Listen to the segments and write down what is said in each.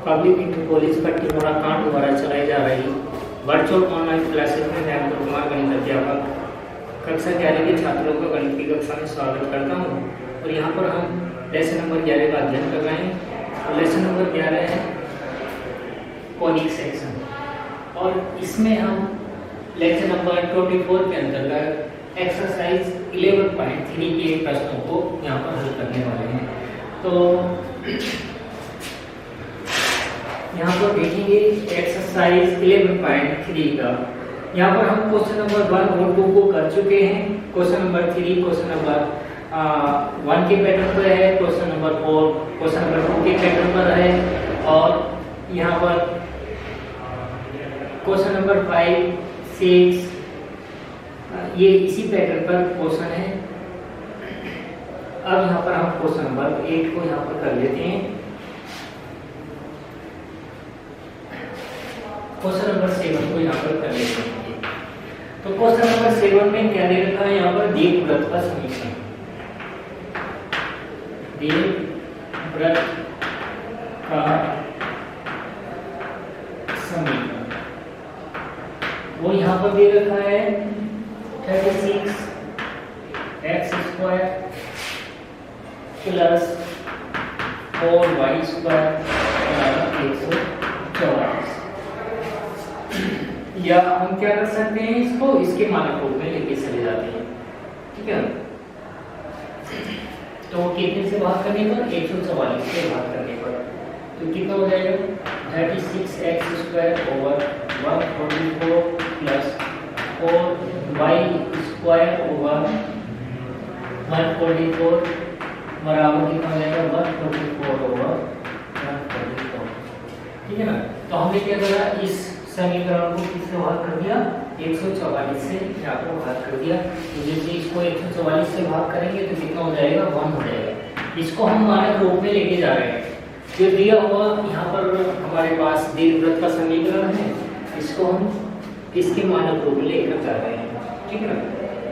Public inter college पट्टीमुड़ा कांड द्वारा चलाई जा रही वर्चुअल ऑनलाइन क्लासेस में मैं अब्दुल कुमार गणित अध्यापक कक्षा 11 के छात्रों को गणित की कक्षा में स्वागत करता हूँ। और यहाँ पर हम लेसन नंबर 11 का अध्ययन कर रहे हैं। और लेसन नंबर 11 है कॉनिक सेक्शन, और इसमें हम लेक्चर नंबर 24 के अंतर्गत एक्सरसाइज 11.3 के प्रश्नों को यहाँ पर हल करने वाले हैं। तो यहाँ पर देखेंगे एक्सरसाइज 11.3 का। यहाँ पर हम क्वेश्चन नंबर 1 और 2 को कर चुके हैं। क्वेश्चन नंबर 3 क्वेश्चन नंबर 1 के पैटर्न पर है, क्वेश्चन नंबर 4 क्वेश्चन नंबर 2 के पैटर्न पर है, और यहाँ पर क्वेश्चन नंबर 5, 6 ये इसी पैटर्न पर क्वेश्चन है। अब यहाँ पर हम क्वेश्चन नंबर 8 को यहाँ पर कर लेते हैं। क्वेश्चन नंबर 7 को यहाँ पर कर लेते हैं। तो क्वेश्चन नंबर 7 में क्या दे रखा है, यहाँ पर दीर्घवृत्त का समीकरण। दीर्घवृत्त का समीकरण वो यहाँ पर दे रखा है 36 x square plus 4y square बराबर 144। या हम क्या कर सकते हैं, इसको इसके मानक रूप में लेके चले जाते हैं। ठीक है, तो कितने से भाग करने पर, 144 से भाग करने पर, तो कितना हो जाएगा 36x square over 144 plus 4y square over 144 बराबर कितना हो जाएगा 144 ओवर 144। ठीक है ना। तो हमने क्या करा, इस समीकरण को किससे भाग कर दिया, 144 से यहाँ पर भाग कर दिया। तो जैसे इसको 144 से भाग करेंगे तो कितना हो जाएगा, 1 हो जाएगा। इसको हम मानक रूप में लेके जा रहे हैं। जो दिया हुआ यहाँ पर हमारे पास दीर्घवृत्त का समीकरण है, इसको हम किसके मानक रूप में लेकर जा रहे हैं। ठीक है ना,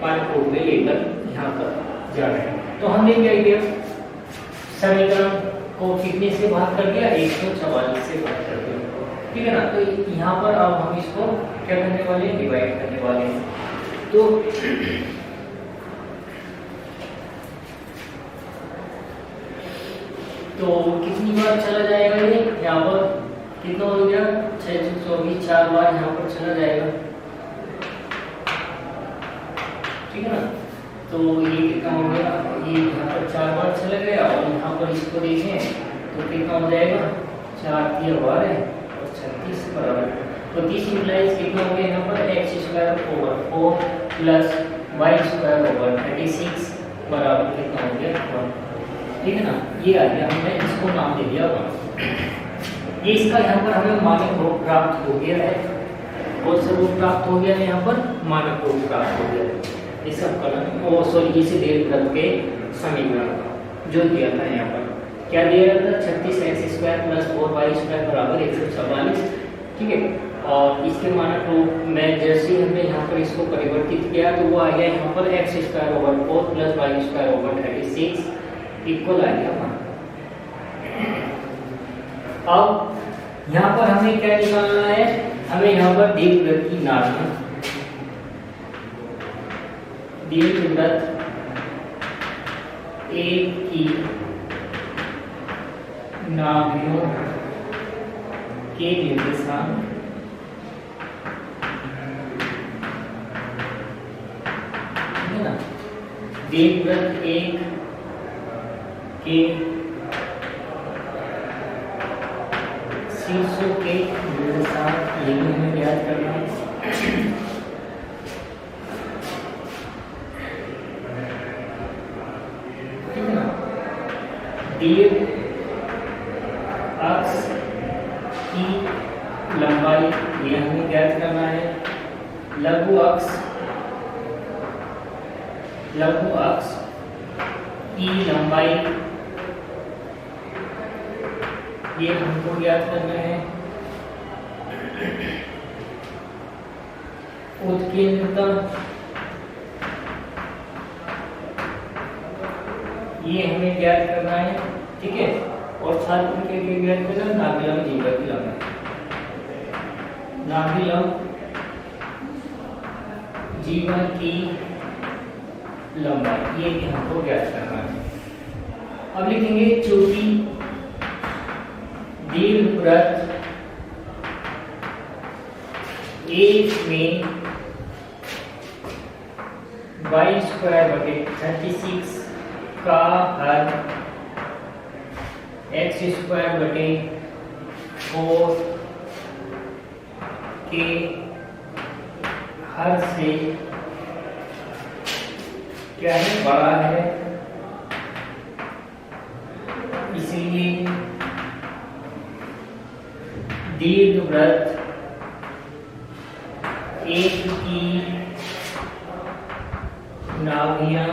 मानक रूप में लेकर यहाँ पर जा रहे हैं। तो हमने क्या किया, समीकरण को कितने से भाग कर दिया, 144 से भाग कर दिया। ठीक है ना। तो यहाँ पर अब हम इसको क्या करने वाले हैं, डिवाइड करने वाले हैं। तो कितनी बार चला जाएगा ये, यहाँ पर कितना हो गया 624, 4 बार यहाँ पर चला जाएगा। ठीक है ना। तो ये कितना हो गया, ये यहाँ पर 4 बार चला गया, और यहाँ पर इसको देखें तो कितना हो जाएगा, 4 3 बार है 36 बराबर। तो 30 इंप्लाइज कितना हो गया यहाँ पर, x square over 4 plus y square over 36 बराबर कितना हो गया 1। ठीक है ना, ये आ गया, हमने इसको नाम दे दिया 1। ये इसका यहाँ पर हमें मानक रूप प्राप्त हो गया है। कौन सा रूप प्राप्त हो गया है, यहाँ पर मानक रूप प्राप्त हो गया है। इस इसे दीर्घवृत्त के समीकरण जो दिया था, यहाँ पर क्या दिया था, 36x square plus 4y square बराबर 144। ठीक है, और इसके मानक रूप में जैसे हमने यहाँ पर इसको परिवर्तित किया तो वो आ गया यहाँ पर x square over 4 plus y square over 36 equal आ गया। अब यहाँ पर हमें क्या निकालना है, हमें यहाँ पर दीर्घवृत्त की नाभि, दीर्घवृत्त एक की नाभियों के निर्देशांक है ना, दीर्घवृत्त एक के शीर्षों के निर्देशांक ये भी हमें याद करना है। ठीक है ना। दीर्घ अक्ष की लंबाई ये हमें ज्ञात करना है। लघु अक्ष की लंबाई ये हमको ज्ञात करना है। उत्कीर्णता ये हमें ज्ञात करना है। ठीक है, और साथ में क्या ज्ञात करना, नाभिलंब जीवा की लंबाई, नाभिलंब जीवा की लंबाई, ये भी हमको ज्ञात करना है। अब लिखेंगे चूंकि दीर्घवृत्त एक में y²/36 का हर x²/4 के हर से क्या है, बड़ा है, इसलिए दीर्घवृत्त एक की नाभियां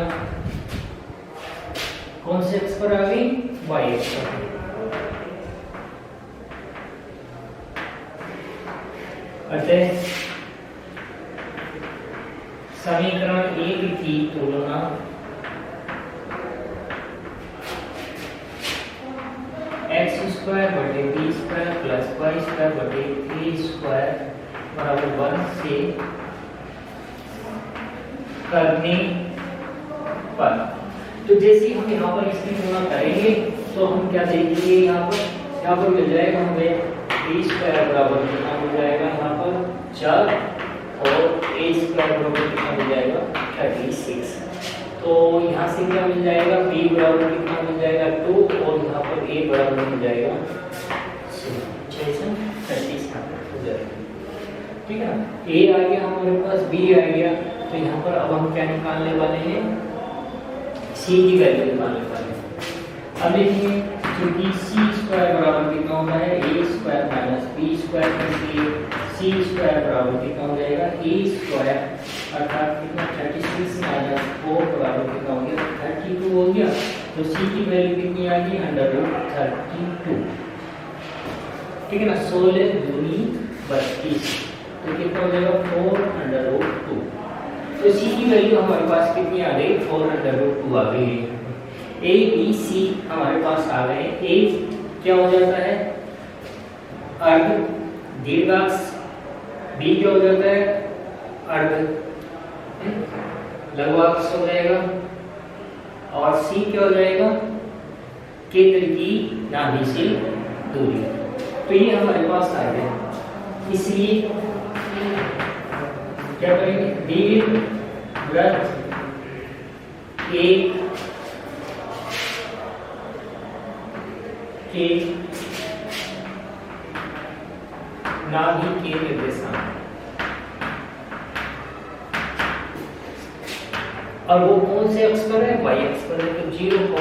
कौन से अक्ष पर आ गई, y अक्ष पर। अतः समीकरण 1 की तुलना x²/b² + y² = 1 से करने पर, तो जैसे हम यहाँ पर इसकी तुलना करेंगे तो हम क्या देखेंगे, यहाँ पर मिल जाएगा हमें b² बराबर कितना मिल जाएगा, यहाँ पर 4 और a² बराबर कितना मिल जाएगा 36। तो यहाँ से क्या मिल जाएगा, b बराबर कितना मिल जाएगा 2 और यहाँ पर a बराबर मिल जाएगा 36 हो जाएगा। ठीक है ना, a आ गया हमारे पास, b आ गया, तो यहाँ पर अब हम क्या निकालने वाले हैं, c की वैल्यू निकालने वाले हैं। अब देखिए क्योंकि c² बराबर कितना होता है, a² - b² इसलिए c² बराबर कितना हो जाएगा, a² अर्थात कितना 36 - 4 बराबर कितना हो गया, 32 हो गया। तो c की वैल्यू कितनी आ गई, √32। ठीक है ना, 16 दूनी 32, तो कितना हो जाएगा 4√2। तो c की वैल्यू हमारे पास कितनी आ गई, 4√2 आ गई। a b c हमारे पास आ गए। a क्या हो जाता है, अर्ध दीर्घाक्ष, b क्या हो जाता है, अर्ध लघुअक्ष हो जाएगा, और c क्या हो जाएगा, केंद्र की नाभि से दूरी। तो ये हमारे पास आ गया, इसलिए क्या करेंगे, दीर्घवृत्त एक के नाभि के निर्देशांक, और वो कौन से अक्ष पर है, y अक्ष पर है। तो 0, ±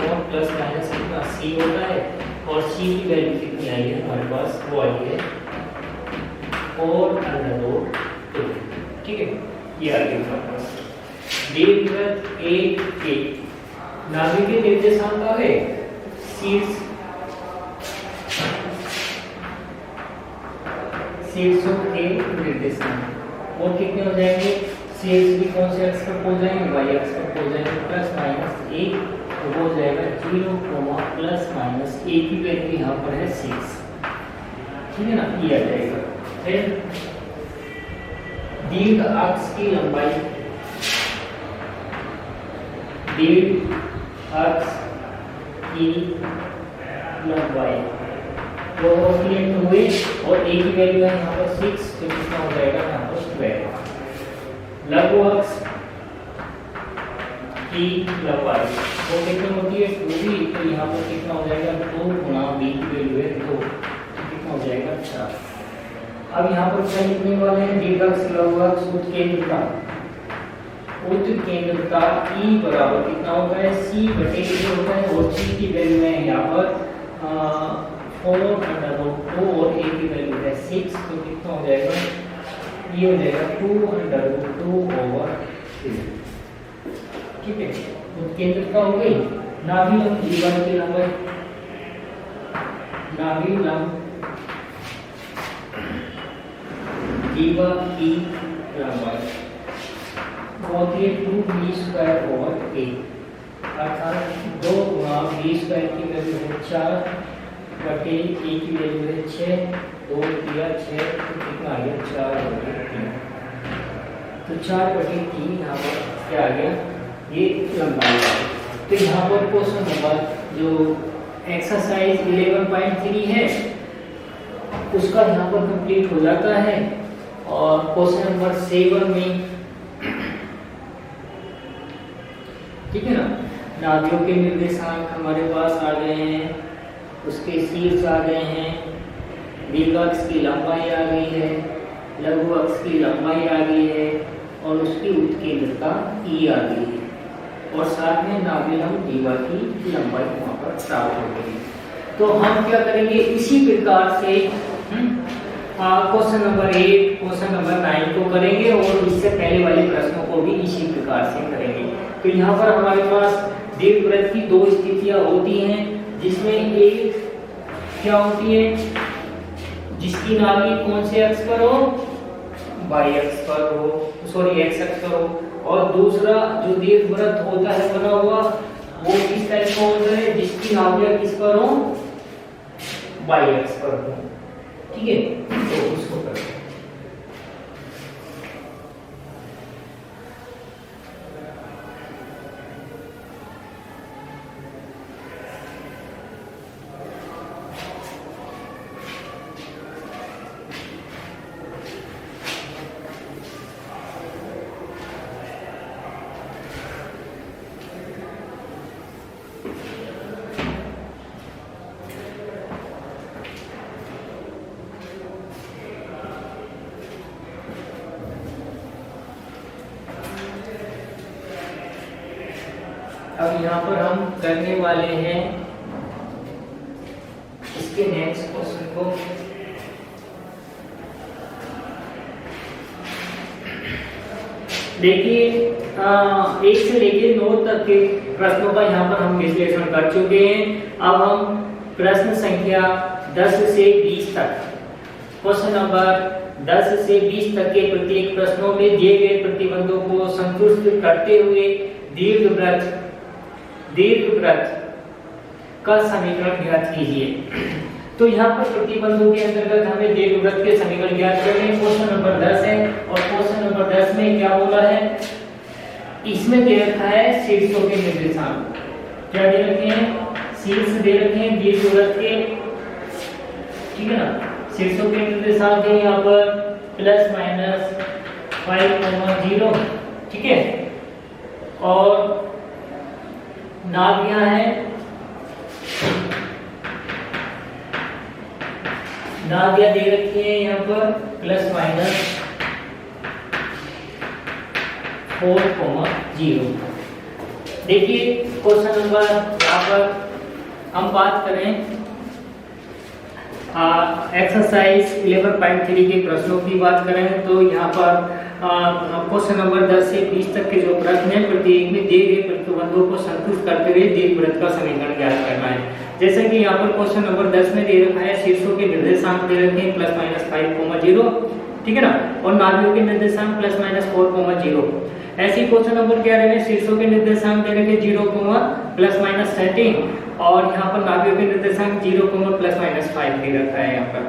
कितना c होता है, और c की वैल्यू कितनी आई है हमारे पास, वो आई है 4√2। ठीक है, ये आ गया हमारे पास। दीर्घवृत्त एक के नाभि के निर्देशांक आ गए, शीर्षों के निर्देशांक, और कितने हो जाएंगे, शीर्ष भी कौन से अक्ष पर पहुंच जाएंगे, y अक्ष पर पहुंच जाएंगे, ±1, तो हो जाएगा 0, ± a की वैल्यू यहाँ पर है 6। ठीक है ना, ये आ जाएगा। फिर दीर्घ अक्ष की लंबाई, दीर्घ अक्ष की लंबाई तो क्लियर हुए, और a की वैल्यू है यहाँ पर 6, तो कितना हो जाएगा यहाँ पर 12। लघु अक्ष की लंबाई वो कितनी होती है 2b, तो यहाँ पर कितना हो जाएगा 2 गुना b की वैल्यू है 2, तो कितना हो जाएगा 4। अब यहाँ पर क्या लिखने वाले हैं, दीर्घाक्ष लघु अक्ष उत्केंद्रता, उत्केंद्रता E बराबर कितना होता है, c/a होता है, और c की वैल्यू है यहाँ पर 4√2 और a की वैल्यू है 6, तो कितना हो जाएगा, ये हो जाएगा 2√2/3। ठीक है, उत्केंद्रता हो गई। नाभिलंब जीवा की लंबाई, नाभिलंब जीवा की लंबाई होती है 2b²/a, अर्थात 2 गुना b² की वैल्यू है 4 बटे ए की वैल्यू है 6, 2 दिया 6, तो कितना आ गया 4/3। तो 4/3 यहाँ पर क्या आ गया, ये लंबाई आ गई। तो यहाँ पर क्वेश्चन नंबर जो एक्सरसाइज 11.3 है उसका यहाँ पर कंप्लीट हो जाता है। और क्वेश्चन नंबर 7 में, ठीक है ना, नाभियों के निर्देशांक हमारे पास आ गए हैं, उसके शीर्ष आ गए हैं, दीर्घ अक्ष की लंबाई आ गई है, लघु अक्ष की लंबाई आ गई है और उसकी उत्केंद्रता ई आ गई है और साथ में नाभिलंब दीवा की लंबाई वहां पर प्राप्त हो गई। तो हम क्या करेंगे, इसी प्रकार से क्वेश्चन नंबर 8, क्वेश्चन नंबर 9 को करेंगे और इससे पहले वाले प्रश्नों को भी इसी प्रकार से करेंगे। तो यहाँ पर हमारे पास दीर्घवृत्त की 2 स्थितियां होती हैं, जिसमें एक क्या होती है, जिसकी नाभि कौन से अक्ष पर हो, वाई अक्ष पर हो, सॉरी एक्स अक्ष पर हो, और दूसरा जो दीर्घवृत्त होता है बना हुआ वो किस टाइप का होता है, जिसकी नाभि किस पर हो, वाई अक्ष पर हो। ठीक है, तो उसको करते हैं। अब यहाँ पर हम करने वाले हैं इसके नेक्स्ट क्वेश्चन को। देखिए 1 से लेकर 9 तक के प्रश्नों का यहाँ पर हम विश्लेषण कर चुके हैं। अब हम प्रश्न संख्या 10 से 20 तक, क्वेश्चन नंबर 10 से 20 तक के प्रत्येक प्रश्नों में दिए गए प्रतिबंधों को संतुष्ट करते हुए दीर्घवृत्त का समीकरण ज्ञात कीजिए। तो यहाँ पर प्रतिबंधों के अंतर्गत हमें दीर्घवृत्त के समीकरण ज्ञात करने हैं। क्वेश्चन नंबर 10 है और क्वेश्चन नंबर 10 में क्या बोला है, इसमें दे रखा है शीर्षों के निर्देशांक। क्या दे रखे हैं, शीर्ष दे रखे हैं दीर्घवृत्त के, ठीक है ना। शीर्षों के निर्देशांक है यहाँ पर ±5,0, ठीक है। और नाभियां हैं, नाभियां दे रखी है यहाँ पर ±4,0। देखिए क्वेश्चन नंबर यहाँ पर हम बात करें एक्सरसाइज 11.3 के प्रश्नों की बात करें तो यहाँ पर क्वेश्चन नंबर 10 से 20 तक के जो प्रश्न है प्रत्येक में दिए गए प्रतिबंधों को संतुष्ट करते हुए दीर्घवृत्त का समीकरण ज्ञात करना है। जैसे कि यहाँ पर क्वेश्चन नंबर 10 में दे रखा है शीर्षों के निर्देशांक दे रखे हैं ±5,0, ठीक है ना, और नाभियों के निर्देशांक ±4,0। ऐसे क्वेश्चन नंबर क्या रहे हैं, शीर्षों के निर्देशांक दे रखे 0, ±13 और यहाँ पर नाभियों के निर्देशांक 0, ±5 दे रखा है। यहाँ पर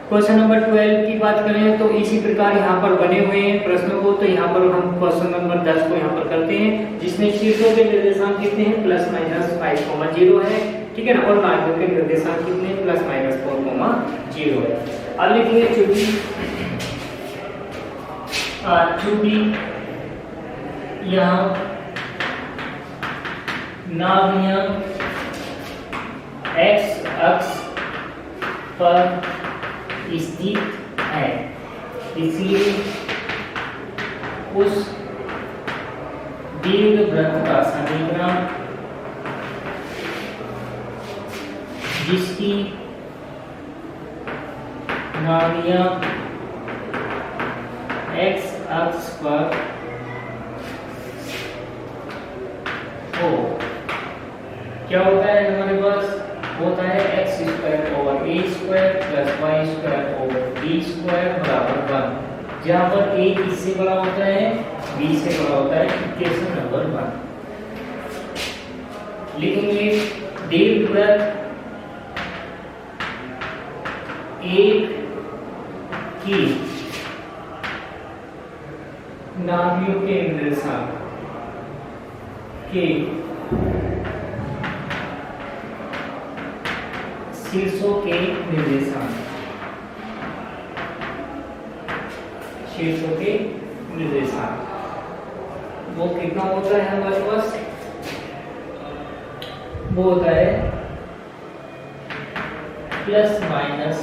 क्वेश्चन नंबर 12 की बात करें तो इसी प्रकार यहाँ पर बने हुए हैं प्रश्नों को। तो यहाँ पर हम क्वेश्चन नंबर 10 को यहाँ पर करते हैं, जिसमें शीर्षों के निर्देशांक कितने हैं, ±5,0 है, ठीक है ना, और नाभियों के निर्देशांक कितने हैं, ±4,0 है। अब लिखेंगे चूंकि यहाँ नाभियां एक्स अक्ष पर स्थित है, इसलिए उस दीर्घवृत्त का समीकरण जिसकी नाभियां एक्स अक्ष पर हो, क्या होता है हमारे पास, होता है x² / a² + y² / b² = 1, जहाँ पर a किससे बड़ा होता है, b से बड़ा होता है। इक्वेशन नंबर 1 लिखेंगे दीर्घवृत्त एक की नाभियों के निर्देशांक के शीर्षों के निर्देशांक वो कितना होता है हमारे पास? वो होता है प्लस माइनस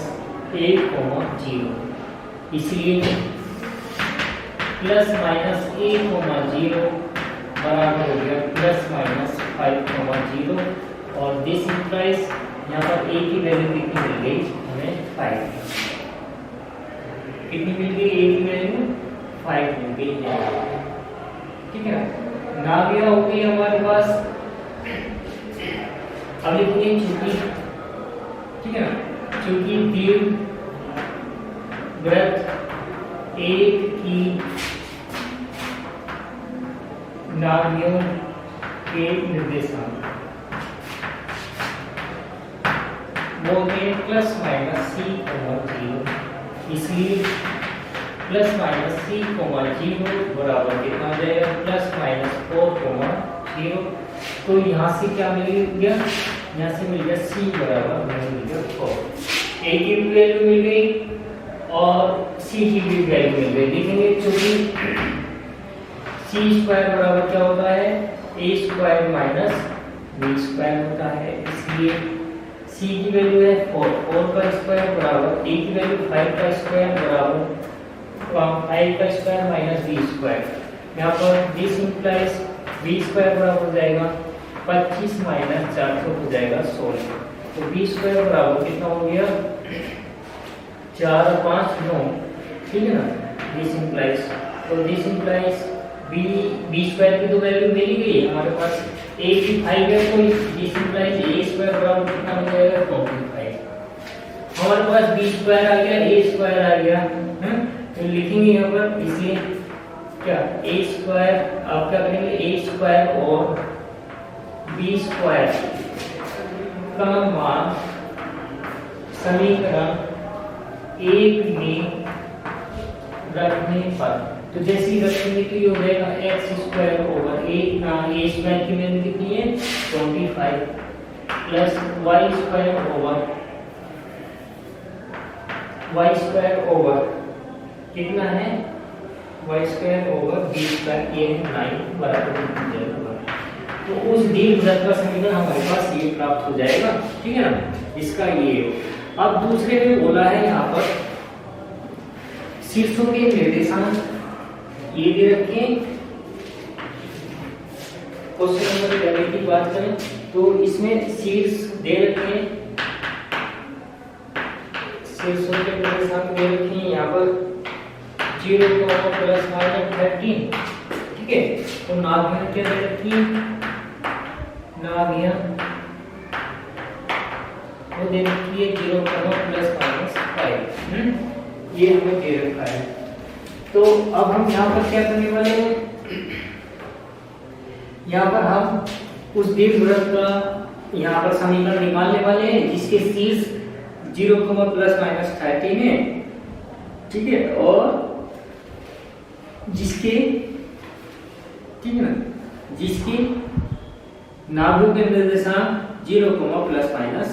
1,0, इसलिए प्लस माइनस 1,0 बराबर हो गया प्लस माइनस 5,0 और दिस इंप्लाइज यहाँ पर a की वैल्यू कितनी मिल गई हमें? 5। कितनी मिल गई? a की वैल्यू 5 मिल गई। ठीक है, नाभियां हो गई हमारे पास। अब लिखेंगे चूंकि, ठीक है ना, चूंकि दीर्घ वृत्त एक की नाभियों के निर्देशांक वो है प्लस माइनस c,0, इसलिए प्लस माइनस c,0 बराबर कितना हो जाएगा? Plus minus 4,0। तो यहाँ से क्या मिल गया? यहाँ से मिल गया c बराबर मिल गया 4। a की भी वैल्यू मिल गई और c की भी वैल्यू मिल गई। देखेंगे चूंकि c स्क्वायर बराबर क्या होता है? a square minus b square होता है, इसलिए c की वैल्यू है 4 का स्क्वायर बराबर a की वैल्यू 5 का स्क्वायर बराबर 5 का स्क्वायर माइनस b स्क्वायर। यहाँ पर दिस इंप्लाइज b स्क्वायर बराबर हो जाएगा 25 माइनस 400 हो जाएगा 16। तो b स्क्वायर बराबर कितना हो गया? 4 और 5 9, ठीक है ना। दिस इंप्लाइज, तो दिस इंप्लाइज b स्क्वायर की तो वैल्यू मिल गई हमारे पास, a की 5 है, तो दिस इंप्लाइज a स्क्वायर बराबर कितना हो जाएगा? 25। हमारे पास b स्क्वायर आ गया, a स्क्वायर आ गया, तो लिखेंगे यहाँ पर, इसलिए क्या a स्क्वायर, आप क्या करेंगे? a स्क्वायर और b स्क्वायर का मान समीकरण 1 में रखने पर, तो जैसे ही रखेंगे तो ये हो जाएगा x square over a square की वैल्यू कितनी है? 25 प्लस y स्क्वायर ओवर कितना है? y square over b square, ये है 9 बराबर। तो उस दीर्घ वृत्त का समीकरण हमारे पास ये प्राप्त हो जाएगा, ठीक है ना, इसका ये। अब दूसरे में बोला है यहाँ पर शीर्षों के निर्देशांक ये दे रखे। क्वेश्चन नंबर 11 की बात करें तो इसमें शीर्ष दे रखे, शीर्षों के निर्देशांक दे रखे यहाँ पर 0 प्लस माइनस 13, ठीक है। तो नाभियां क्या दे रखी? नाभियां वो दे रखी है 0 प्लस माइनस 5, ये हमें दे रखा है। तो अब हम यहाँ पर क्या करने वाले हैं? यहाँ पर हम उस दीर्घ वृत्त का यहाँ पर समीकरण निकालने वाले हैं जिसके शीर्ष 0 प्लस माइनस 13 है, ठीक है, और जिसके, ठीक है ना, जिसकी नाभियों के निर्देशांक 0 प्लस माइनस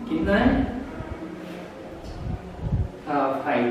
कितना है? 5।